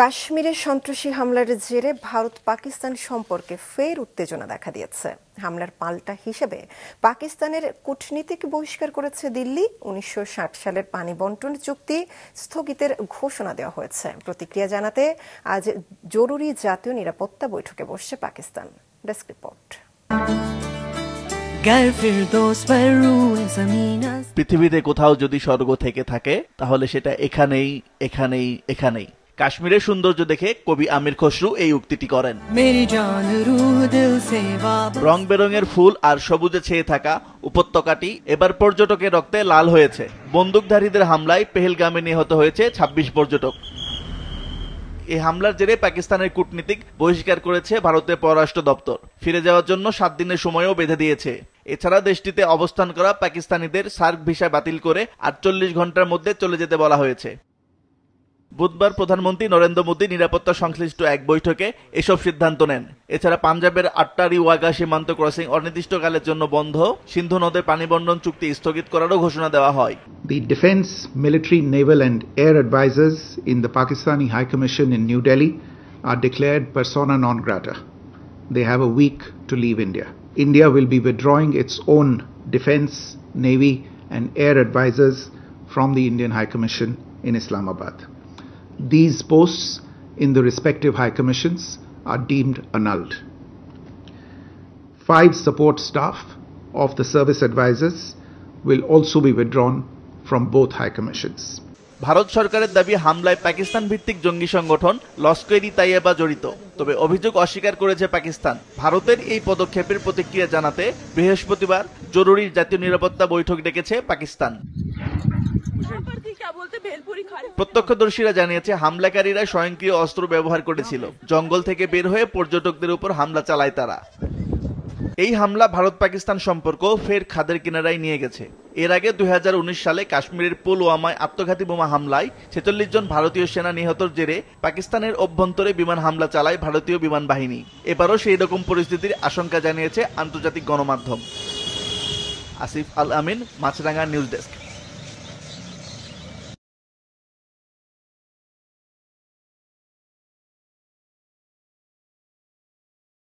কাশ্মীরে সন্ত্রাসী হামলার জেরে ভারত পাকিস্তান সম্পর্কে ফের উত্তেজনা দেখা দিয়েছে। হামলার পাল্টা হিসেবে পাকিস্তানের কূটনীতিক বহিষ্কার করেছে দিল্লি। 1960 সালের পানি বন্টন চুক্তি স্থগিতের ঘোষণা দেওয়া হয়েছে। প্রতিক্রিয়া জানাতে আজ জরুরি জাতীয় নিরাপত্তা বৈঠকে বসছে পাকিস্তান। Desk report. পৃথিবীতে কোথাও যদি স্বর্গ থেকে থাকে তাহলে সেটা এখানেই এখানেই এখানেই। কাশ্মীরের সৌন্দর্য দেখে কবি আমির খসরু এই উক্তিটি করেন। রং বেরঙের ফুল আর সবুজে ছেয়ে থাকা উপত্যকাটি এবার পর্যটকের রক্তে লাল হয়েছে। বন্দুকধারীদের হামলায় পেহেলগামে নিহত হয়েছে 26 পর্যটক। এই হামলার জেরে পাকিস্তানের কূটনীতিক বহিষ্কার করেছে ভারতের পররাষ্ট্র দপ্তর। ফিরে যাওয়ার জন্য 7 দিনের সময়ও বেঁধে দিয়েছে। এছাড়া দেশটিতে অবস্থান করা পাকিস্তানিদের সার্ক ভিসা বাতিল করে 48 ঘন্টার মধ্যে চলে যেতে বলা হয়েছে। বুধবার প্রধানমন্ত্রী নরেন্দ্র মোদী নিরাপত্তা সংশ্লিষ্ট এক বৈঠকে এসব সিদ্ধান্ত নেন। এছাড়া পাঞ্জাবের আট্টারি ওয়াঘা সীমান্ত ক্রসিং অনির্দিষ্টকালের জন্য বন্ধ, সিন্ধু নদের পানি বন্টন চুক্তি স্থগিত করারও ঘোষণা দেওয়া হয়। The Defence, Military, Naval and Air Advisors in the Pakistani High Commission in New Delhi are declared persona non grata. They have a week to leave India. India will be withdrawing its own Defence, Navy and Air Advisors from the Indian High Commission in Islamabad. These posts in the respective High Commissions are deemed annulled. 5 support staff of the service advisors will also be withdrawn from both High Commissions. Bharat সরকারের দাবি হামলায় পাকিস্তান ভিত্তিক জঙ্গি সংগঠন লস্কর-ই-তাইয়েবা জড়িত। তবে অভিযোগ অস্বীকার করেছে পাকিস্তান। ভারতের এই পদক্ষেপের প্রতিক্রিয়া জানাতে বৃহস্পতিবার জরুরি জাতীয় নিরাপত্তা বৈঠক ডেকেছে পাকিস্তান। প্রত্যক্ষদর্শীরা জানিয়েছে হামলাকারীরা স্বয়ংক্রিয় অস্ত্র ব্যবহার করেছিল। জঙ্গল থেকে বের হয়ে পর্যটকদের উপর হামলা চালায় তারা। এই হামলা ভারত পাকিস্তান সম্পর্ক ফের খাদের কিনারায় নিয়ে গেছে। এর আগে 2019 সালে কাশ্মীরের পুলওয়ামায় আত্মঘাতী বোমা হামলায় 46 জন ভারতীয় সেনা নিহতর জেরে পাকিস্তানের অভ্যন্তরে বিমান হামলা চালায় ভারতীয় বিমান বাহিনী। এবারও সেই রকম পরিস্থিতির আশঙ্কা জানিয়েছে আন্তর্জাতিক গণমাধ্যম। আসিফ আল আমিন, মাছরাঙ্গা নিউজ ডেস্ক।